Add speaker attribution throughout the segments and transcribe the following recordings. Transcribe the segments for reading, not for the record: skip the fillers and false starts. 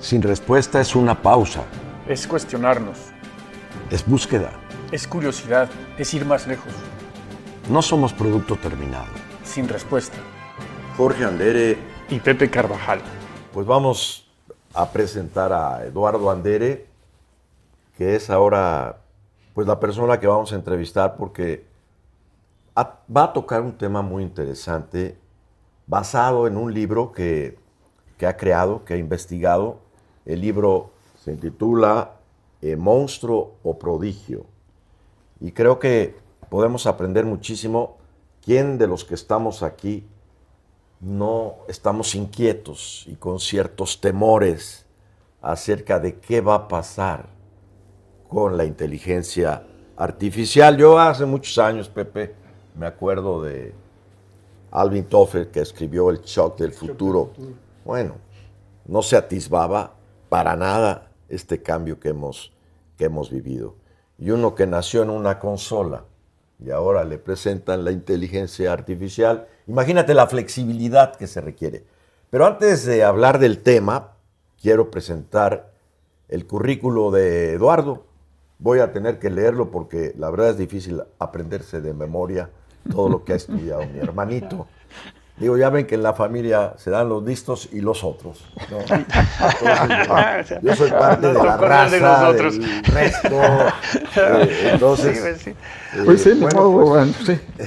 Speaker 1: Sin respuesta es una pausa.
Speaker 2: Es cuestionarnos.
Speaker 1: Es búsqueda.
Speaker 2: Es curiosidad. Es ir más lejos.
Speaker 1: No somos producto terminado.
Speaker 2: Sin respuesta.
Speaker 1: Jorge Andere
Speaker 2: y Pepe Carvajal.
Speaker 1: Pues vamos a presentar a Eduardo Andere, que es ahora pues la persona que vamos a entrevistar porque va a tocar un tema muy interesante basado en un libro que ha creado, que ha investigado. El libro se intitula Monstruo o Prodigio. Y creo que podemos aprender muchísimo. ¿Quién de los que estamos aquí no estamos inquietos y con ciertos temores acerca de qué va a pasar con la inteligencia artificial? Yo hace muchos años, Pepe, me acuerdo de Alvin Toffler, que escribió El shock del futuro. Bueno, no se atisbaba para nada este cambio que hemos vivido. Y uno que nació en una consola y ahora le presentan la inteligencia artificial. Imagínate la flexibilidad que se requiere. Pero antes de hablar del tema, quiero presentar el currículo de Eduardo. Voy a tener que leerlo porque la verdad es difícil aprenderse de memoria todo lo que ha estudiado mi hermanito. Digo, ya ven que en la familia se dan los listos y los otros, ¿no? Entonces, yo soy parte de la raza, del resto. Entonces,
Speaker 3: pues sí,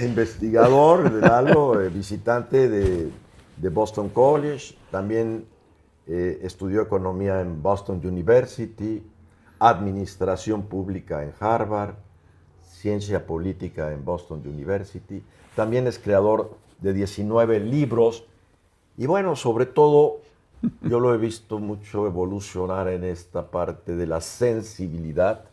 Speaker 1: investigador de algo, visitante de Boston College, también estudió economía en Boston University, administración pública en Harvard, ciencia política en Boston University, también es creador de 19 libros, y bueno, sobre todo, yo lo he visto mucho evolucionar en esta parte de la sensibilidad,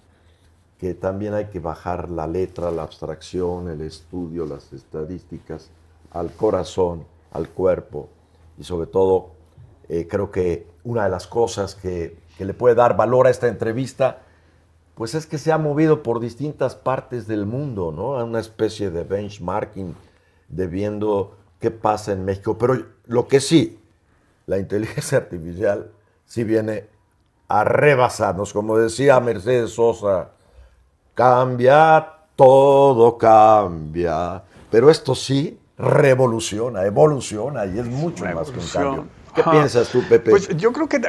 Speaker 1: que también hay que bajar la letra, la abstracción, el estudio, las estadísticas, al corazón, al cuerpo, y sobre todo, creo que una de las cosas que le puede dar valor a esta entrevista, pues es que se ha movido por distintas partes del mundo, ¿no? A una especie de benchmarking, de viendo qué pasa en México. Pero lo que sí, la inteligencia artificial sí viene a rebasarnos. Como decía Mercedes Sosa, cambia, todo cambia. Pero esto sí revoluciona, evoluciona y es mucho más que un cambio. ¿Qué piensas tú, Pepe?
Speaker 2: Pues yo creo que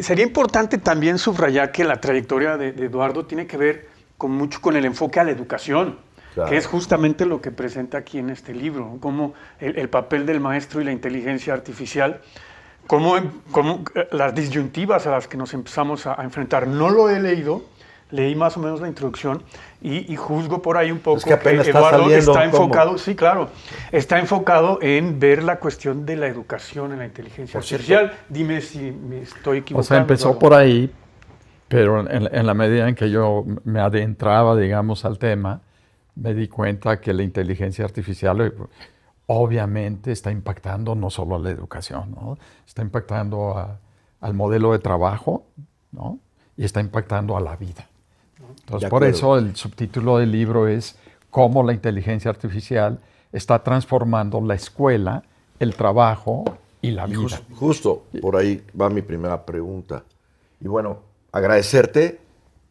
Speaker 2: sería importante también subrayar que la trayectoria de Eduardo tiene que ver mucho con el enfoque a la educación. Claro. Que es justamente lo que presenta aquí en este libro, como el papel del maestro y la inteligencia artificial, como las disyuntivas a las que nos empezamos a enfrentar. No lo he leído, leí más o menos la introducción y juzgo por ahí un poco
Speaker 1: es que apenas
Speaker 2: Eduardo está enfocado,
Speaker 1: ¿cómo?
Speaker 2: Sí, claro, está enfocado en ver la cuestión de la educación en la inteligencia artificial. Dime si me estoy equivocando.
Speaker 3: O sea, empezó
Speaker 2: Eduardo
Speaker 3: por ahí, pero en la medida en que yo me adentraba, digamos, al tema, me di cuenta que la inteligencia artificial obviamente está impactando no solo a la educación, ¿no? Está impactando al modelo de trabajo, ¿no? Y está impactando a la vida. Entonces, por eso el subtítulo del libro es cómo la inteligencia artificial está transformando la escuela, el trabajo y la vida.
Speaker 1: Justo por ahí va mi primera pregunta. Y bueno, agradecerte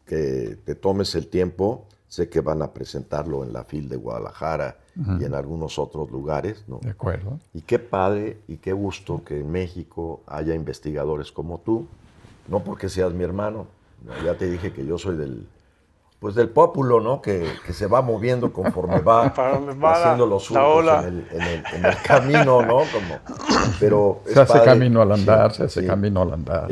Speaker 1: que te tomes el tiempo. Sé que van a presentarlo en la FIL de Guadalajara y en algunos otros lugares, ¿no?
Speaker 3: De acuerdo.
Speaker 1: Y qué padre y qué gusto que en México haya investigadores como tú. No porque seas mi hermano, ¿no? Ya te dije que yo soy del pópulo, ¿no? Que se va moviendo conforme va haciendo los surcos en el camino, ¿no? Pero
Speaker 3: se hace camino al andar, se hace camino al andar.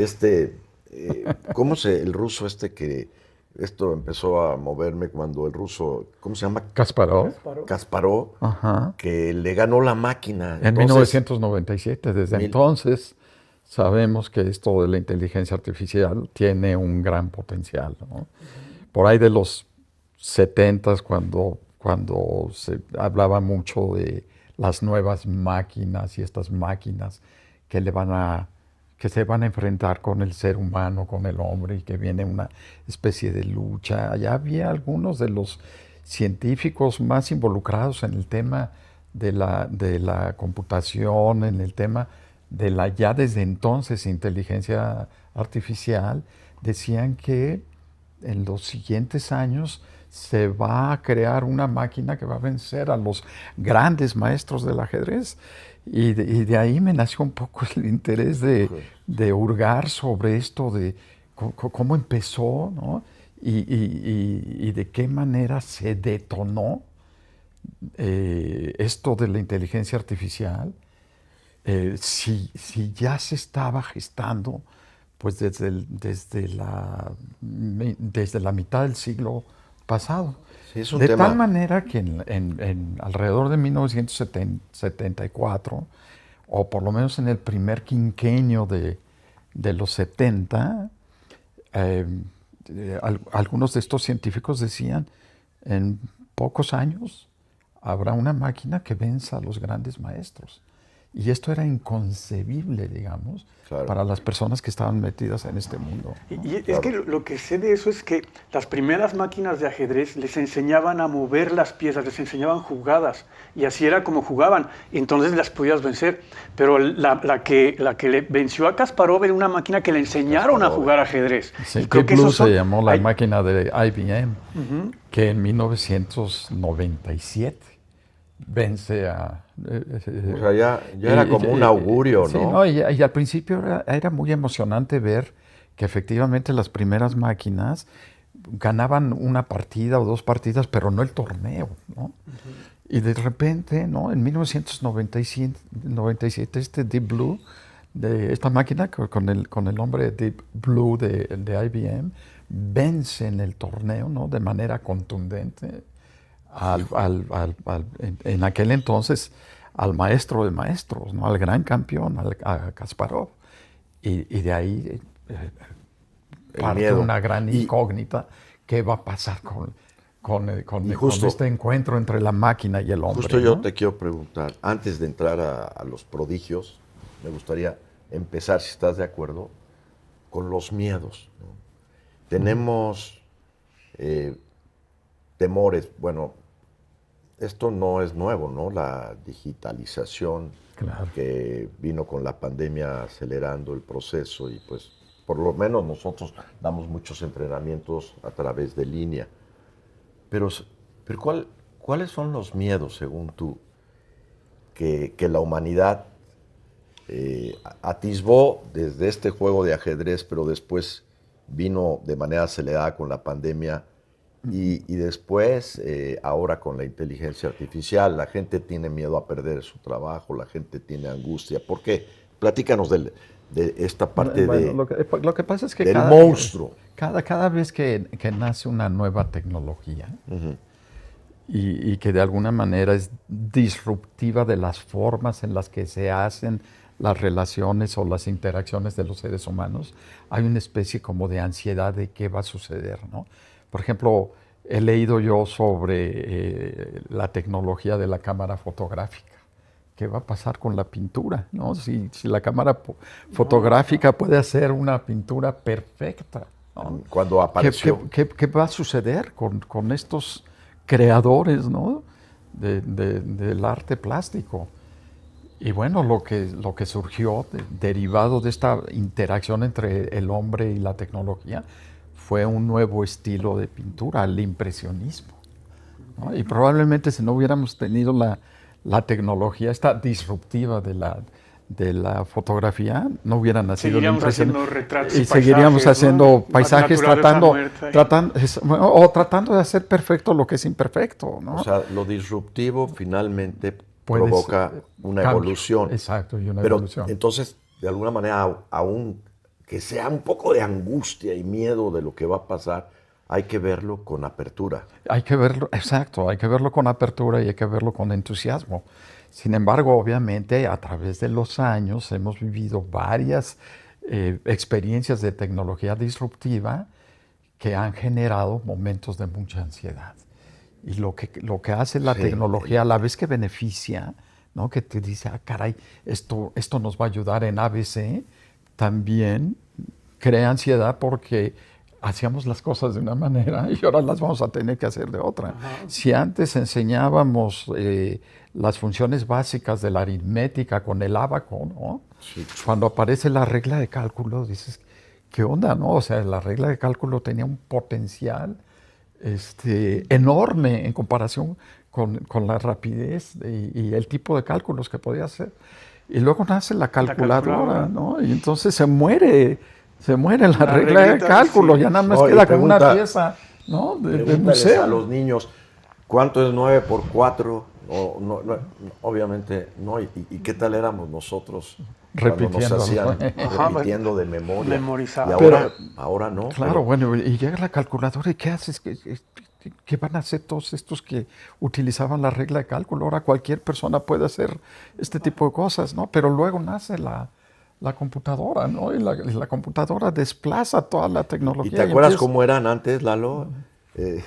Speaker 1: ¿Cómo el ruso que... Esto empezó a moverme cuando el ruso, ¿cómo se llama? Kasparov, que le ganó la máquina.
Speaker 3: En 1997, desde entonces sabemos que esto de la inteligencia artificial tiene un gran potencial, ¿no? Por ahí de los 70s, cuando se hablaba mucho de las nuevas máquinas y estas máquinas que se van a enfrentar con el ser humano, con el hombre, y que viene una especie de lucha. Ya había algunos de los científicos más involucrados en el tema de la computación, en el tema de la ya desde entonces inteligencia artificial, decían que en los siguientes años se va a crear una máquina que va a vencer a los grandes maestros del ajedrez. Y de ahí me nació un poco el interés de hurgar sobre esto, de cómo empezó, ¿no? Y de qué manera se detonó esto de la inteligencia artificial, si ya se estaba gestando pues desde la mitad del siglo pasado.
Speaker 1: Sí, es un
Speaker 3: de
Speaker 1: tema.
Speaker 3: tal manera que alrededor de 1974, o por lo menos en el primer quinquenio de los 70, algunos de estos científicos decían, en pocos años habrá una máquina que venza a los grandes maestros. Y esto era inconcebible, digamos,
Speaker 1: Claro.
Speaker 3: para las personas que estaban metidas en este mundo, ¿no?
Speaker 2: Y es que lo que sé de eso es que las primeras máquinas de ajedrez les enseñaban a mover las piezas, les enseñaban jugadas, y así era como jugaban, y entonces las podías vencer. Pero la que le venció a Kasparov era una máquina que le enseñaron a jugar ajedrez.
Speaker 3: Sí,
Speaker 2: Y creo que
Speaker 3: Deep Blue
Speaker 2: esos son-
Speaker 3: se llamó la
Speaker 2: hay-
Speaker 3: máquina de IBM, que en 1997 vence a...
Speaker 1: O sea, ya era como un augurio,
Speaker 3: sí,
Speaker 1: ¿no?
Speaker 3: y al principio era muy emocionante ver que efectivamente las primeras máquinas ganaban una partida o dos partidas, pero no el torneo, ¿no? Y de repente, ¿no? En 1997 este Deep Blue, esta máquina con el nombre Deep Blue de IBM, vence en el torneo, ¿no? De manera contundente en aquel entonces al maestro de maestros, ¿no? Al gran campeón, a Kasparov. Y de ahí parte
Speaker 1: miedo.
Speaker 3: una gran incógnita. ¿Qué va a pasar con este encuentro entre la máquina y el hombre?
Speaker 1: Justo yo
Speaker 3: ¿no?
Speaker 1: te quiero preguntar, antes de entrar a los prodigios, me gustaría empezar, si estás de acuerdo, con los miedos, ¿no? Tenemos temores. Bueno, esto no es nuevo, ¿no? La digitalización
Speaker 3: Claro.
Speaker 1: que vino con la pandemia acelerando el proceso, y pues por lo menos nosotros damos muchos entrenamientos a través de línea. Pero ¿cuáles son los miedos, según tú, que la humanidad atisbó desde este juego de ajedrez, pero después vino de manera acelerada con la pandemia y después ahora con la inteligencia artificial? La gente tiene miedo a perder su trabajo, la gente tiene angustia. ¿Por qué? Platícanos de esta parte
Speaker 3: Lo que pasa es que
Speaker 1: del monstruo.
Speaker 3: Cada vez que nace una nueva tecnología, y que de alguna manera es disruptiva de las formas en las que se hacen las relaciones o las interacciones de los seres humanos, hay una especie como de ansiedad de qué va a suceder, ¿no? Por ejemplo, he leído yo sobre la tecnología de la cámara fotográfica. ¿Qué va a pasar con la pintura, ¿no? Si la cámara fotográfica puede hacer una pintura perfecta, ¿no?
Speaker 1: Cuando apareció.
Speaker 3: ¿Qué va a suceder con estos creadores, ¿no? del arte plástico? Y bueno, lo que surgió derivado de esta interacción entre el hombre y la tecnología fue un nuevo estilo de pintura, el impresionismo, ¿no? Y probablemente si no hubiéramos tenido la tecnología esta disruptiva de la fotografía, no hubiera nacido el impresionismo.
Speaker 2: Haciendo retratos
Speaker 3: y seguiríamos haciendo paisajes tratando de hacer perfecto lo que es imperfecto, ¿no?
Speaker 1: O sea, lo disruptivo finalmente provoca una
Speaker 3: cambio.
Speaker 1: evolución.
Speaker 3: Exacto, y una
Speaker 1: Pero
Speaker 3: evolución.
Speaker 1: entonces, de alguna manera, aún que sea un poco de angustia y miedo de lo que va a pasar, hay que verlo con apertura.
Speaker 3: Hay que verlo, exacto, hay que verlo con apertura y hay que verlo con entusiasmo. Sin embargo, obviamente, a través de los años hemos vivido varias experiencias de tecnología disruptiva que han generado momentos de mucha ansiedad. Y lo que hace la tecnología, a la vez que beneficia, ¿no? Que te dice, caray, esto nos va a ayudar en ABC, también crea ansiedad porque hacíamos las cosas de una manera y ahora las vamos a tener que hacer de otra. Ajá. Si antes enseñábamos las funciones básicas de la aritmética con el ábaco, ¿no?
Speaker 1: Sí.
Speaker 3: Cuando aparece la regla de cálculo, dices, ¿qué onda, no? O sea, la regla de cálculo tenía un potencial enorme en comparación con la rapidez y el tipo de cálculos que podía hacer. Y luego nace la calculadora, ¿no? Y entonces se muere la regla de cálculo, sí. Ya nada más queda como una pieza, ¿no? de museo.
Speaker 1: A los niños, ¿cuánto es 9 por 4? Obviamente no. ¿Y qué tal éramos nosotros?
Speaker 3: Repitiendo,
Speaker 1: nos hacían repitiendo de memoria.
Speaker 2: Memorizado.
Speaker 1: Y ahora no.
Speaker 3: Claro, bueno, y llega la calculadora y ¿qué haces? ¿Qué van a hacer todos estos que utilizaban la regla de cálculo? Ahora cualquier persona puede hacer este tipo de cosas, ¿no? Pero luego nace la computadora, ¿no? Y la computadora desplaza toda la tecnología.
Speaker 1: ¿Y te acuerdas cómo eran antes, Lalo?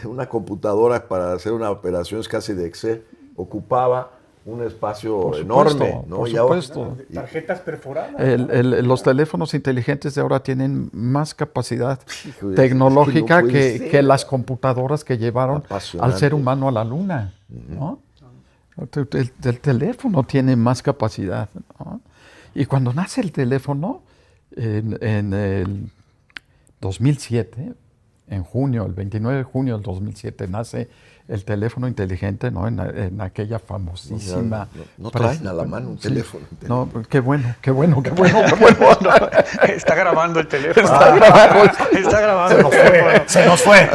Speaker 1: Una computadora para hacer una operación casi de Excel ocupaba un espacio enorme, ¿no?
Speaker 3: Por supuesto.
Speaker 2: Tarjetas perforadas.
Speaker 3: Los teléfonos inteligentes de ahora tienen más capacidad tecnológica que las computadoras que llevaron al ser humano a la luna, ¿no? El teléfono tiene más capacidad, ¿no? Y cuando nace el teléfono, en el 2007, en junio, el 29 de junio del 2007, nace el teléfono inteligente, ¿no? En aquella famosísima...
Speaker 1: No traen a la mano un teléfono.
Speaker 3: No, qué bueno.
Speaker 2: Está grabando el teléfono.
Speaker 3: Está grabando.
Speaker 2: Se nos fue.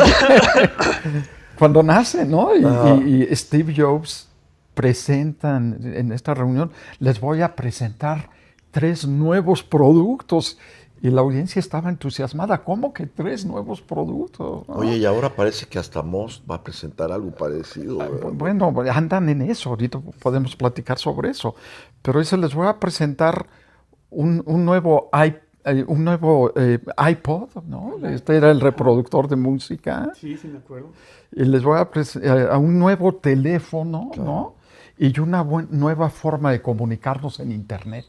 Speaker 3: Cuando nace, ¿no? Y Steve Jobs presentan en esta reunión, les voy a presentar 3 nuevos productos. Y la audiencia estaba entusiasmada. ¿Cómo que 3 nuevos productos? ¿No?
Speaker 1: Oye, y ahora parece que hasta Musk va a presentar algo parecido.
Speaker 3: Bueno, andan en eso. Ahorita podemos platicar sobre eso. Pero eso les voy a presentar un nuevo iPod, ¿no? Este era el reproductor de música.
Speaker 2: Sí, me acuerdo.
Speaker 3: Y les voy a presentar un nuevo teléfono, claro, ¿no? Y una nueva forma de comunicarnos en Internet.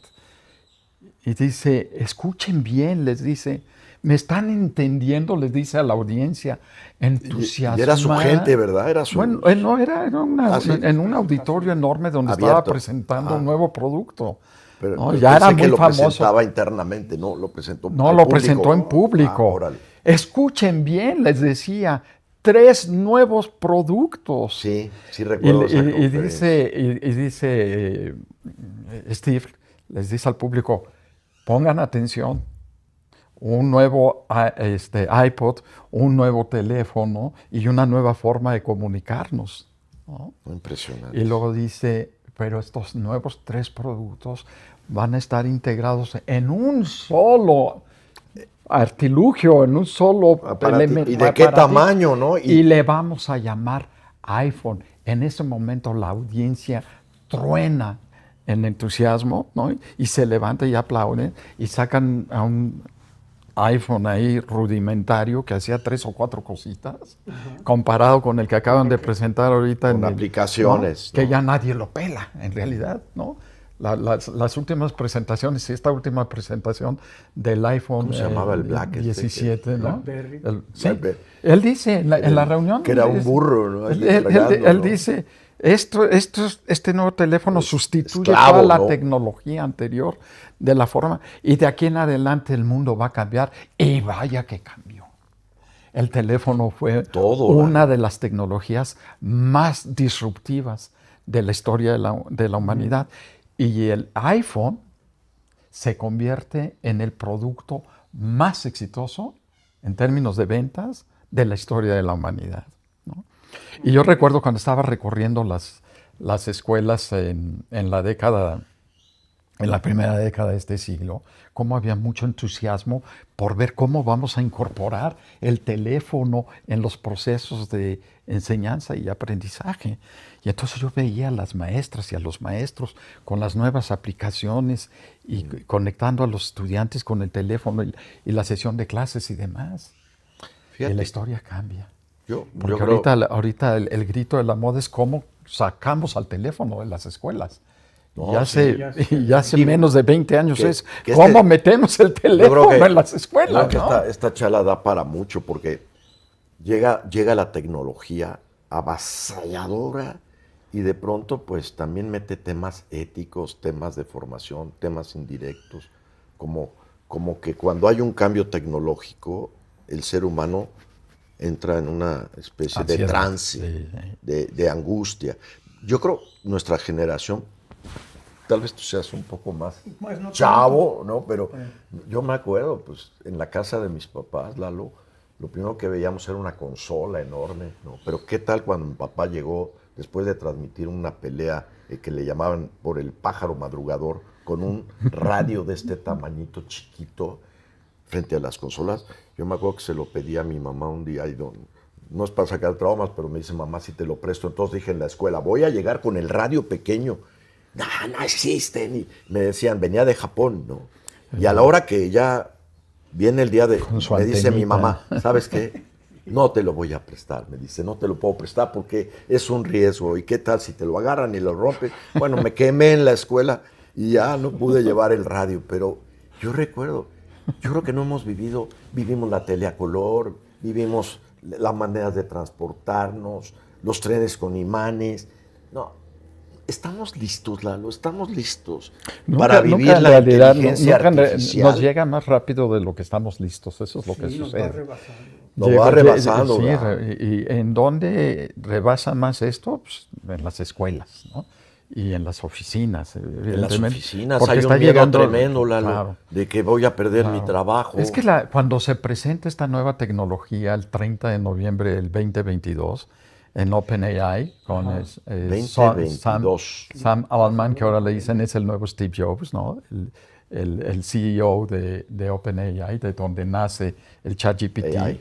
Speaker 3: Y dice, escuchen bien, les dice, me están entendiendo, les dice a la audiencia, entusiasmada.
Speaker 1: Y era su gente, ¿verdad?
Speaker 3: Bueno, no, era en un auditorio enorme donde estaba presentando un nuevo producto.
Speaker 1: Pero
Speaker 3: ¿no? Ya era muy famoso.
Speaker 1: Lo presentaba internamente, no lo presentó
Speaker 3: No, lo presentó en público. Escuchen bien, les decía, 3 nuevos productos.
Speaker 1: Sí recuerdo esa conferencia.
Speaker 3: Y dice Steve, les dice al público, pongan atención, un nuevo iPod, un nuevo teléfono y una nueva forma de comunicarnos, ¿no?
Speaker 1: Impresionante.
Speaker 3: Y luego dice, pero estos nuevos 3 productos van a estar integrados en un solo artilugio, en un solo
Speaker 1: elemento. ¿Y de qué tamaño, no?
Speaker 3: Y le vamos a llamar iPhone. En ese momento la audiencia truena en entusiasmo, ¿no? Y se levanta y aplauden y sacan a un iPhone ahí rudimentario que hacía 3 o 4 cositas, comparado con el que acaban de presentar ahorita.
Speaker 1: Con aplicaciones.
Speaker 3: ¿no? Que ya nadie lo pela, en realidad, ¿no? Las últimas presentaciones, esta última presentación del iPhone
Speaker 1: ¿cómo se llamaba el Black
Speaker 3: 17, ¿no?
Speaker 2: Blackberry.
Speaker 3: Blackberry. Él dice en la reunión...
Speaker 1: Que era un burro, ¿no?
Speaker 3: Él dice... Este nuevo teléfono sustituye toda la tecnología anterior de la forma, y de aquí en adelante el mundo va a cambiar, y vaya que cambió. El teléfono fue una de las tecnologías más disruptivas de la historia de la humanidad, y el iPhone se convierte en el producto más exitoso en términos de ventas de la historia de la humanidad, ¿no? Y yo recuerdo cuando estaba recorriendo las escuelas en la primera década de este siglo, cómo había mucho entusiasmo por ver cómo vamos a incorporar el teléfono en los procesos de enseñanza y aprendizaje. Y entonces yo veía a las maestras y a los maestros con las nuevas aplicaciones y conectando a los estudiantes con el teléfono y la sesión de clases y demás. Fíjate. Y la historia cambia. Porque ahorita el grito de la moda es cómo sacamos al teléfono de las escuelas. No, ya hace menos de 20 años cómo metemos el teléfono en las escuelas.
Speaker 1: ¿No? Esta charla da para mucho porque llega la tecnología avasalladora y de pronto pues también mete temas éticos, temas de formación, temas indirectos, como que cuando hay un cambio tecnológico, el ser humano entra en una especie de
Speaker 3: Ansiedad.
Speaker 1: trance,
Speaker 3: Sí.
Speaker 1: de angustia. Yo creo nuestra generación, tal vez tú seas un poco más
Speaker 2: Pues no
Speaker 1: chavo, ¿no? Pero yo me acuerdo, pues, en la casa de mis papás, Lalo, lo primero que veíamos era una consola enorme, ¿no? Pero ¿qué tal cuando mi papá llegó, después de transmitir una pelea que le llamaban por el pájaro madrugador, con un radio de este tamañito chiquito, frente a las consolas? Yo me acuerdo que se lo pedí a mi mamá un día y no es para sacar traumas, pero me dice, mamá, si te lo presto. Entonces dije en la escuela, voy a llegar con el radio pequeño. No, no existen. Y me decían, venía de Japón, ¿no? Y a la hora que ya viene el día de...
Speaker 3: Con su
Speaker 1: Me dice mi
Speaker 3: antenita.
Speaker 1: mamá, ¿sabes qué? No te lo voy a prestar. Me dice, no te lo puedo prestar porque es un riesgo. ¿Y qué tal si te lo agarran y lo rompen? Bueno, me quemé en la escuela y ya no pude llevar el radio. Pero yo recuerdo, yo creo que no hemos vivimos la tele a color, vivimos las maneras de transportarnos, los trenes con imanes. No, estamos listos, Lalo, estamos listos para vivir
Speaker 3: en
Speaker 1: la
Speaker 3: realidad,
Speaker 1: inteligencia artificial.
Speaker 3: nos llega más rápido de lo que estamos listos. Eso es lo que
Speaker 2: Sí, nos va
Speaker 3: sucede.
Speaker 2: rebasando.
Speaker 1: Lo va rebasando,
Speaker 3: Sí,
Speaker 1: ¿verdad?
Speaker 3: y ¿en dónde rebasa más esto? Pues en las escuelas, ¿no? Y en las oficinas,
Speaker 1: En las
Speaker 3: evidentemente.
Speaker 1: oficinas
Speaker 3: Porque
Speaker 1: hay
Speaker 3: está
Speaker 1: un miedo
Speaker 3: llegando,
Speaker 1: tremendo, Lalo,
Speaker 3: claro,
Speaker 1: de que voy a perder mi
Speaker 3: claro.
Speaker 1: trabajo.
Speaker 3: Es que cuando se presenta esta nueva tecnología el 30 de noviembre del 2022 en OpenAI con
Speaker 1: 2022.
Speaker 3: Sam Altman, que ahora le dicen es el nuevo Steve Jobs, ¿no? El CEO de OpenAI, de donde nace el ChatGPT,
Speaker 1: AI.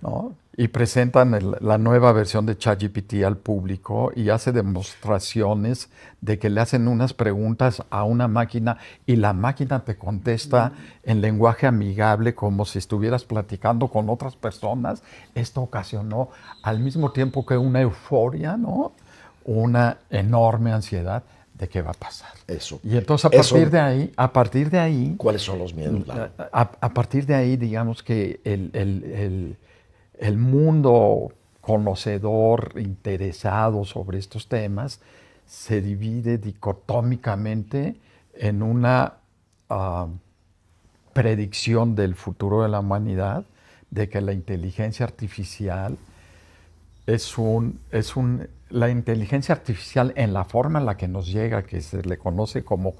Speaker 3: ¿no? Y presentan la nueva versión de ChatGPT al público y hace demostraciones de que le hacen unas preguntas a una máquina y la máquina te contesta en lenguaje amigable como si estuvieras platicando con otras personas. Esto ocasionó al mismo tiempo que una euforia, ¿no? Una enorme ansiedad de qué va a pasar.
Speaker 1: Eso.
Speaker 3: Y entonces a partir de ahí,
Speaker 1: ¿Cuáles son los miedos, Lalo?
Speaker 3: a partir de ahí, digamos que el mundo conocedor, interesado sobre estos temas, se divide dicotómicamente en una predicción del futuro de la humanidad, de que la inteligencia artificial la inteligencia artificial en la forma en la que nos llega, que se le conoce como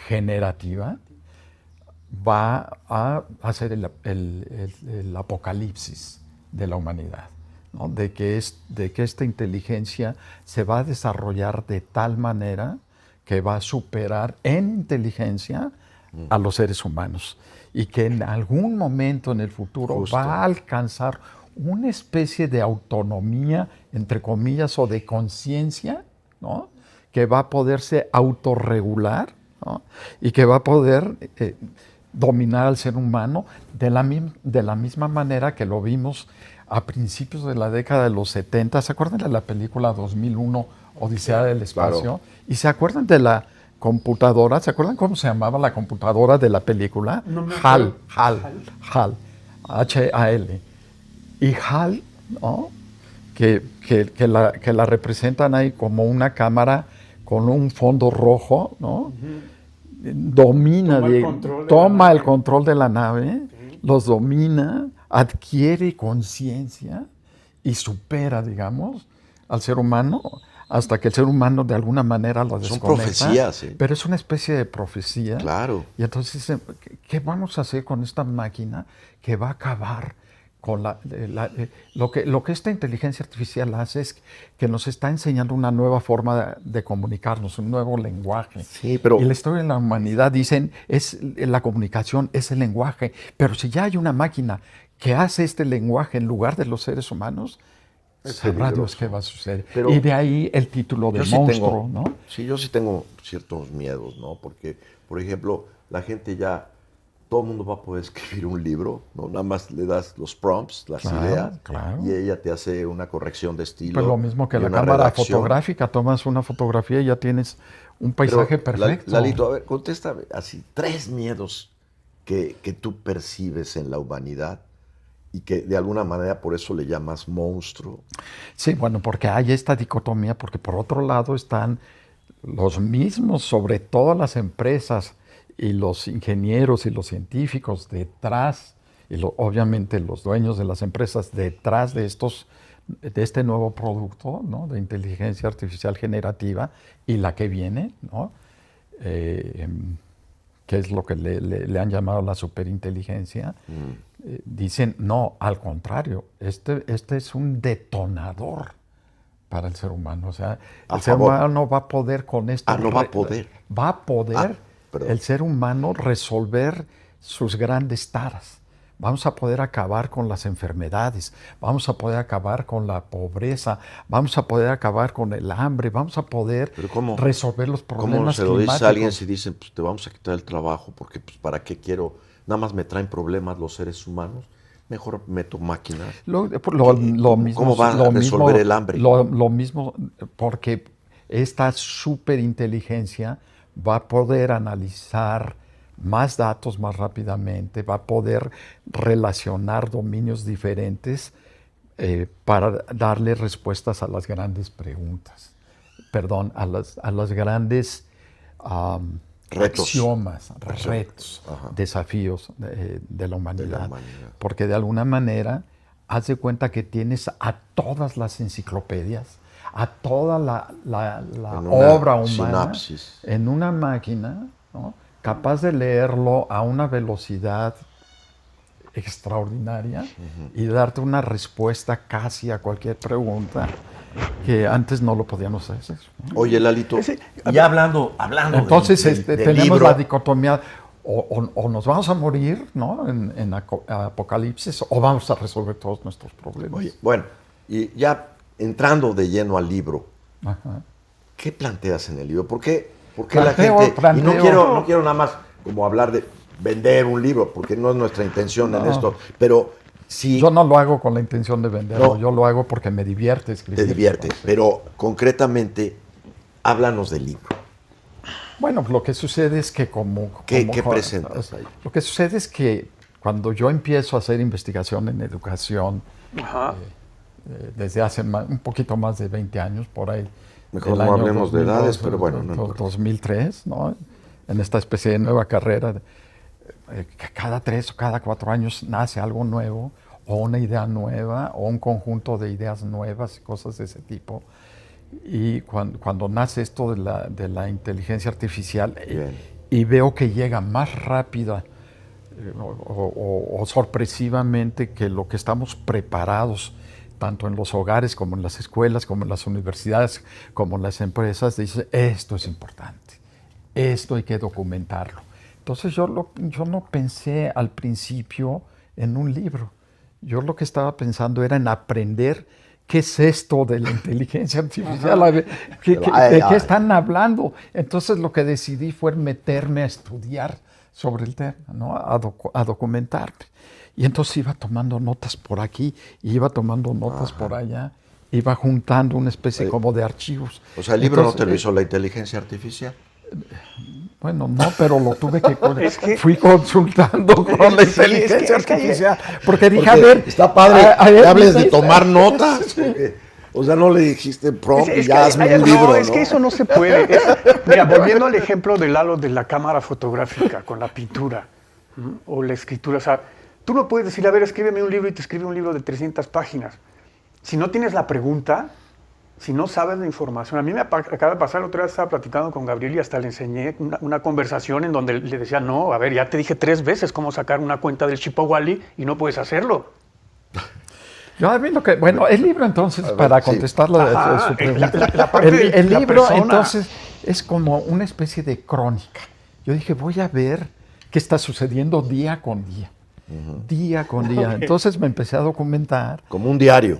Speaker 3: generativa, va a hacer el apocalipsis de la humanidad, ¿no? De que esta inteligencia se va a desarrollar de tal manera que va a superar en inteligencia a los seres humanos y que en algún momento en el futuro
Speaker 1: Justo.
Speaker 3: va a alcanzar una especie de autonomía, entre comillas, o de conciencia, ¿no? Que va a poderse autorregular, ¿no? Y que va a poder dominar al ser humano de la misma manera que lo vimos a principios de la década de los 70. ¿Se acuerdan de la película 2001, Odisea del Espacio?
Speaker 1: Claro.
Speaker 3: ¿Y se acuerdan de la computadora? ¿Se acuerdan cómo se llamaba la computadora de la película?
Speaker 2: No me
Speaker 3: HAL,
Speaker 2: acuerdo.
Speaker 3: HAL, H-A-L. Y HAL, ¿no? que la representan ahí como una cámara con un fondo rojo, ¿no? Domina, toma el control de la nave, los domina, adquiere conciencia y supera, digamos, al ser humano, hasta que el ser humano de alguna manera lo desconecta.
Speaker 1: Son profecías, ¿eh?
Speaker 3: Pero es una especie de profecía.
Speaker 1: Claro.
Speaker 3: Y entonces, ¿qué vamos a hacer con esta máquina que va a acabar con lo que esta inteligencia artificial hace es que nos está enseñando una nueva forma de comunicarnos, un nuevo lenguaje.
Speaker 1: Sí, pero...
Speaker 3: Y la historia de la humanidad dicen, la comunicación es el lenguaje, pero si ya hay una máquina que hace este lenguaje en lugar de los seres humanos, sabrá Dios qué va a suceder.
Speaker 1: Pero
Speaker 3: y de ahí el título de monstruo, ¿no?
Speaker 1: Sí, yo sí tengo ciertos miedos, ¿no? Porque, por ejemplo, la gente ya... Todo el mundo va a poder escribir un libro, ¿no? Nada más le das los prompts, las ideas, y ella te hace una corrección de estilo.
Speaker 3: Pues lo mismo que la cámara fotográfica, tomas una fotografía y ya tienes un paisaje perfecto.
Speaker 1: Lalito, a ver, contéstame así, 3 miedos que tú percibes en la humanidad y que de alguna manera por eso le llamas monstruo.
Speaker 3: Sí, bueno, porque hay esta dicotomía, porque por otro lado están los mismos, sobre todo las empresas y los ingenieros y los científicos detrás, y obviamente los dueños de las empresas detrás de este nuevo producto, ¿no?, de inteligencia artificial generativa y la que viene, ¿no?, que es lo que le han llamado la superinteligencia. Dicen, no, al contrario, este es un detonador para el ser humano. O sea, el ser humano va a poder con esto.
Speaker 1: No va a poder.
Speaker 3: Va a poder el ser humano resolver sus grandes taras. Vamos a poder acabar con las enfermedades, vamos a poder acabar con la pobreza, vamos a poder acabar con el hambre, vamos a poder resolver los problemas climáticos.
Speaker 1: ¿Cómo se lo dice a alguien si dicen, pues te vamos a quitar el trabajo porque pues para qué quiero, nada más me traen problemas los seres humanos? Mejor meto máquinas.
Speaker 3: Lo mismo,
Speaker 1: ¿Cómo va a resolver el hambre?
Speaker 3: Lo mismo, porque esta superinteligencia va a poder analizar más datos más rápidamente, va a poder relacionar dominios diferentes para darle respuestas a las grandes preguntas. Perdón, a las grandes axiomas, retos, desafíos de la humanidad. Porque de alguna manera, haz de cuenta que tienes a todas las enciclopedias, a toda la obra humana
Speaker 1: sinapsis
Speaker 3: en una máquina, ¿no?, capaz de leerlo a una velocidad extraordinaria y darte una respuesta casi a cualquier pregunta que antes no lo podíamos hacer, ¿no?
Speaker 1: Oye, Lalito, ya hablando
Speaker 3: entonces
Speaker 1: del
Speaker 3: tenemos
Speaker 1: libro,
Speaker 3: la dicotomía, o nos vamos a morir, ¿no?, en apocalipsis, o vamos a resolver todos nuestros problemas.
Speaker 1: Oye, bueno, y ya entrando de lleno al libro, ¿qué planteas en el libro? ¿Por qué la gente... Y no quiero nada más como hablar de vender un libro, porque no es nuestra intención en esto, pero sí...
Speaker 3: Yo no lo hago con la intención de venderlo, yo lo hago porque me divierte escribir.
Speaker 1: Te divierte, pero concretamente, háblanos del libro.
Speaker 3: Bueno, lo que sucede es que
Speaker 1: ¿Qué presentas ahí?
Speaker 3: Lo que sucede es que cuando yo empiezo a hacer investigación en educación, desde hace un poquito más de 20 años, por ahí,
Speaker 1: mejor no hablemos de edades, pero bueno. No
Speaker 3: 2003, ¿no?, en esta especie de nueva carrera, que cada 3 o cada 4 años nace algo nuevo, o una idea nueva, o un conjunto de ideas nuevas, cosas de ese tipo. Y cuando nace esto de la inteligencia artificial, y veo que llega más rápida o sorpresivamente que lo que estamos preparados, tanto en los hogares como en las escuelas, como en las universidades, como en las empresas, dice, esto es importante, esto hay que documentarlo. Entonces yo no pensé al principio en un libro. Yo lo que estaba pensando era en aprender qué es esto de la inteligencia artificial, ¿de qué están hablando? Entonces lo que decidí fue meterme a estudiar sobre el tema, ¿no?, a documentarme. Y entonces iba tomando notas por aquí, iba tomando notas por allá, iba juntando una especie como de archivos.
Speaker 1: O sea, el libro no te lo hizo la inteligencia artificial.
Speaker 3: Bueno, no, pero lo tuve que... Fui consultando con la inteligencia artificial, porque dije, a ver...
Speaker 1: Está padre que hables de tomar notas, porque, o sea, no le dijiste prompt y ya hazme un libro, ¿no?
Speaker 2: Es que eso no se puede. Mira, volviendo al ejemplo de Lalo de la cámara fotográfica con la pintura, o la escritura, o sea, tú no puedes decir, a ver, escríbeme un libro y te escribe un libro de 300 páginas. Si no tienes la pregunta, si no sabes la información. A mí me acaba de pasar, la otra vez estaba platicando con Gabriel y hasta le enseñé una conversación en donde le decía, no, a ver, ya te dije 3 veces cómo sacar una cuenta del Chipawali y no puedes hacerlo.
Speaker 3: Yo a mí lo que... Bueno, el libro entonces, para contestar su pregunta,
Speaker 2: la parte
Speaker 3: el libro
Speaker 2: persona.
Speaker 3: Entonces es como una especie de crónica. Yo dije, voy a ver qué está sucediendo día con día. Día con día. Entonces me empecé a documentar.
Speaker 1: Como un diario.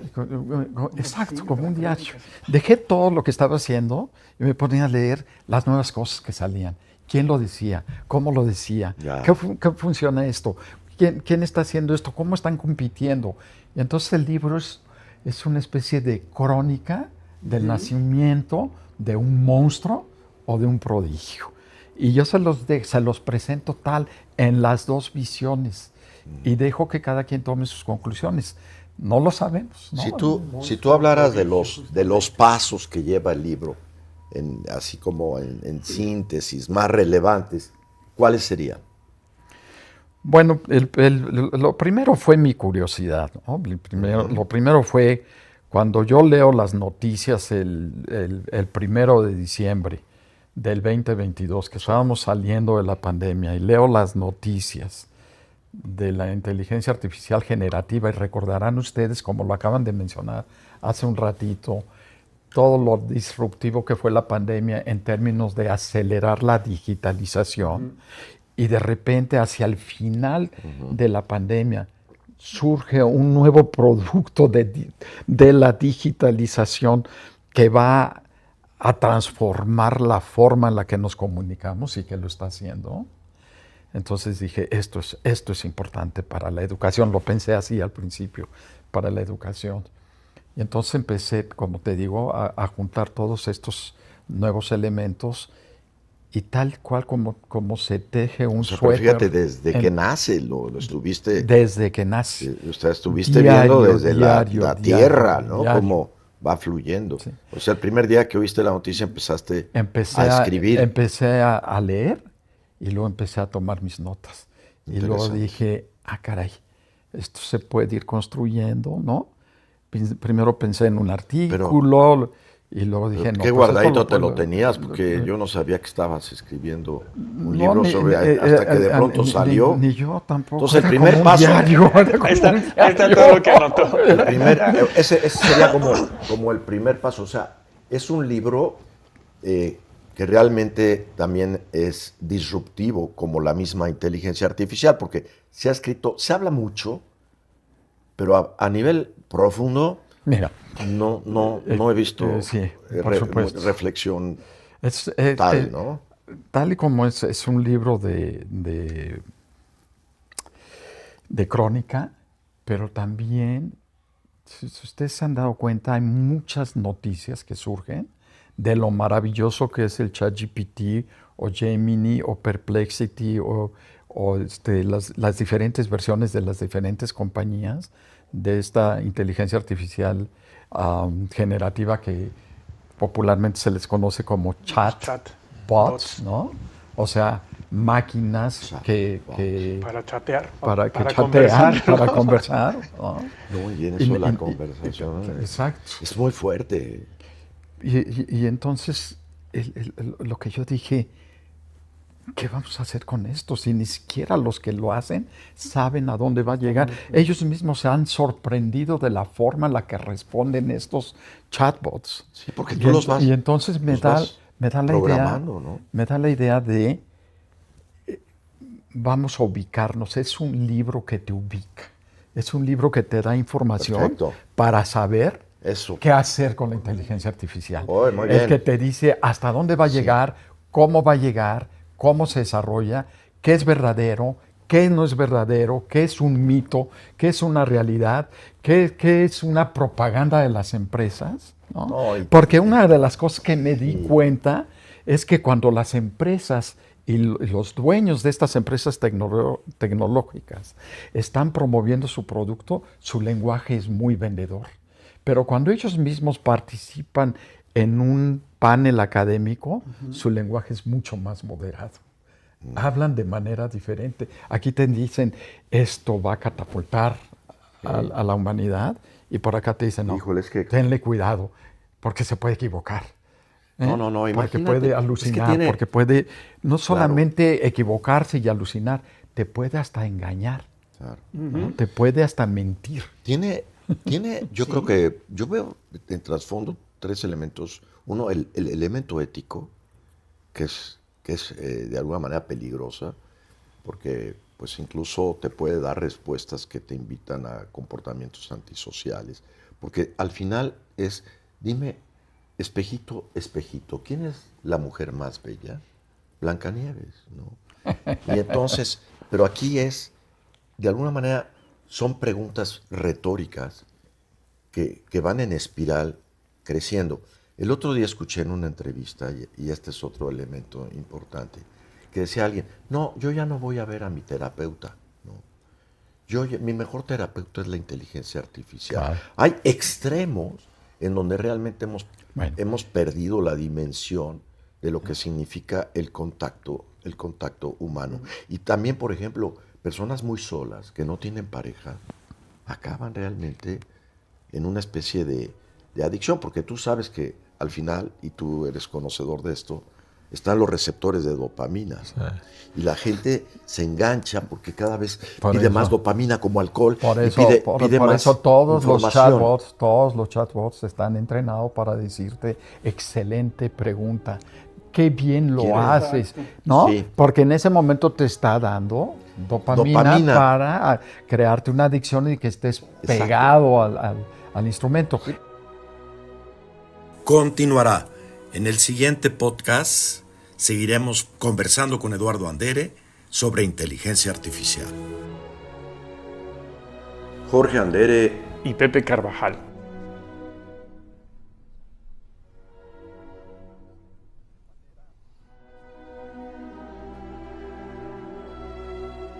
Speaker 3: Exacto, como un diario. Dejé todo lo que estaba haciendo y me ponía a leer las nuevas cosas que salían. ¿Quién lo decía? ¿Cómo lo decía? ¿Qué funciona esto? ¿Quién está haciendo esto? ¿Cómo están compitiendo? Y entonces el libro es una especie de crónica del nacimiento de un monstruo o de un prodigio. Y yo se los presento tal en las dos visiones. y dejo que cada quien tome sus conclusiones. No lo sabemos, ¿no?
Speaker 1: Si tú hablaras de los pasos que lleva el libro, así como en síntesis, más relevantes, ¿cuáles serían?
Speaker 3: Bueno, lo primero fue mi curiosidad, ¿no? Lo primero fue cuando yo leo las noticias el 1 de diciembre del 2022, que estábamos saliendo de la pandemia, y leo las noticias de la inteligencia artificial generativa, y recordarán ustedes, como lo acaban de mencionar hace un ratito, todo lo disruptivo que fue la pandemia en términos de acelerar la digitalización. Y de repente, hacia el final de la pandemia, surge un nuevo producto de la digitalización que va a transformar la forma en la que nos comunicamos, y que lo está haciendo. Entonces dije, esto es importante para la educación. Lo pensé así al principio, para la educación. Y entonces empecé, como te digo, a juntar todos estos nuevos elementos, y tal cual como se teje un suéter.
Speaker 1: Fíjate, desde que nace, lo estuviste...
Speaker 3: Desde que nace.
Speaker 1: O sea, estuviste viendo desde la tierra, ¿no? Cómo va fluyendo. Sí. O sea, el primer día que oíste la noticia empecé a escribir.
Speaker 3: Empecé a leer, y luego empecé a tomar mis notas. Y luego dije, caray, esto se puede ir construyendo, ¿no? Primero pensé en un artículo, y luego dije, no.
Speaker 1: Qué guardadito te lo tenías, porque yo no sabía que estabas escribiendo un libro hasta que de pronto salió.
Speaker 3: Ni yo tampoco.
Speaker 1: Entonces el primer paso...
Speaker 2: Ahí está todo lo que anotó.
Speaker 1: Ese sería como el primer paso. O sea, es un libro que realmente también es disruptivo, como la misma inteligencia artificial, porque se ha escrito, se habla mucho, pero a nivel profundo...
Speaker 3: Mira,
Speaker 1: no he visto reflexión tal, ¿no?
Speaker 3: Tal y como es un libro de crónica, pero también, si ustedes se han dado cuenta, hay muchas noticias que surgen de lo maravilloso que es el ChatGPT, o Gemini, o Perplexity, o las diferentes versiones de las diferentes compañías de esta inteligencia artificial generativa, que popularmente se les conoce como chatbots, ¿no? O sea, máquinas
Speaker 2: para chatear,
Speaker 3: para conversar, ¿no?
Speaker 1: No, y en eso la conversación es muy fuerte.
Speaker 3: Y entonces lo que yo dije, ¿qué vamos a hacer con esto? Si ni siquiera los que lo hacen saben a dónde va a llegar. Ellos mismos se han sorprendido de la forma en la que responden estos chatbots.
Speaker 1: Sí, porque tú los vas...
Speaker 3: Y entonces me da la idea de vamos a ubicarnos. Es un libro que te ubica. Es un libro que te da información para saber qué hacer con la inteligencia artificial.
Speaker 1: Muy bien.
Speaker 3: El que te dice hasta dónde va a llegar, cómo va a llegar, cómo se desarrolla, qué es verdadero, qué no es verdadero, qué es un mito, qué es una realidad, qué es una propaganda de las empresas, ¿no? Porque una de las cosas que me di cuenta es que cuando las empresas y los dueños de estas empresas tecnológicas están promoviendo su producto, su lenguaje es muy vendedor. Pero cuando ellos mismos participan en un panel académico, su lenguaje es mucho más moderado. Hablan de manera diferente. Aquí te dicen, esto va a catapultar a la humanidad, y por acá te dicen, no, tenle cuidado, porque se puede equivocar.
Speaker 1: No,
Speaker 3: porque
Speaker 1: imagínate.
Speaker 3: Puede alucinar, porque puede no solamente equivocarse y alucinar, te puede hasta engañar, ¿no? Te puede hasta mentir.
Speaker 1: Yo creo que yo veo en trasfondo 3 elementos. Uno, el elemento ético, que es de alguna manera peligrosa, porque pues incluso te puede dar respuestas que te invitan a comportamientos antisociales. Porque al final dime, espejito, espejito, ¿quién es la mujer más bella? Blancanieves, ¿no? Y entonces, pero aquí de alguna manera, son preguntas retóricas que van en espiral creciendo. El otro día escuché en una entrevista, y este es otro elemento importante, que decía alguien, no, yo ya no voy a ver a mi terapeuta, ¿no? Mi mejor terapeuta es la inteligencia artificial.
Speaker 3: Claro.
Speaker 1: Hay extremos en donde realmente
Speaker 3: Bueno.
Speaker 1: hemos perdido la dimensión de lo que significa el contacto humano. Y también, por ejemplo, personas muy solas, que no tienen pareja, acaban realmente en una especie de adicción, porque tú sabes que al final, y tú eres conocedor de esto, están los receptores de dopamina.
Speaker 3: Sí.
Speaker 1: Y la gente se engancha porque cada vez
Speaker 3: Por
Speaker 1: pide
Speaker 3: eso.
Speaker 1: más dopamina como alcohol.
Speaker 3: Por
Speaker 1: y
Speaker 3: eso,
Speaker 1: pide
Speaker 3: por
Speaker 1: más
Speaker 3: eso todos
Speaker 1: información.
Speaker 3: los chatbots están entrenados para decirte, excelente pregunta, qué bien lo
Speaker 1: ¿Quieres?
Speaker 3: haces, ¿no?
Speaker 1: Sí.
Speaker 3: Porque en ese momento te está dando dopamina. Para crearte una adicción y que estés pegado al instrumento.
Speaker 4: Continuará. En el siguiente podcast seguiremos conversando con Eduardo Andere sobre inteligencia artificial.
Speaker 1: Jorge Andere
Speaker 2: Y Pepe Carvajal.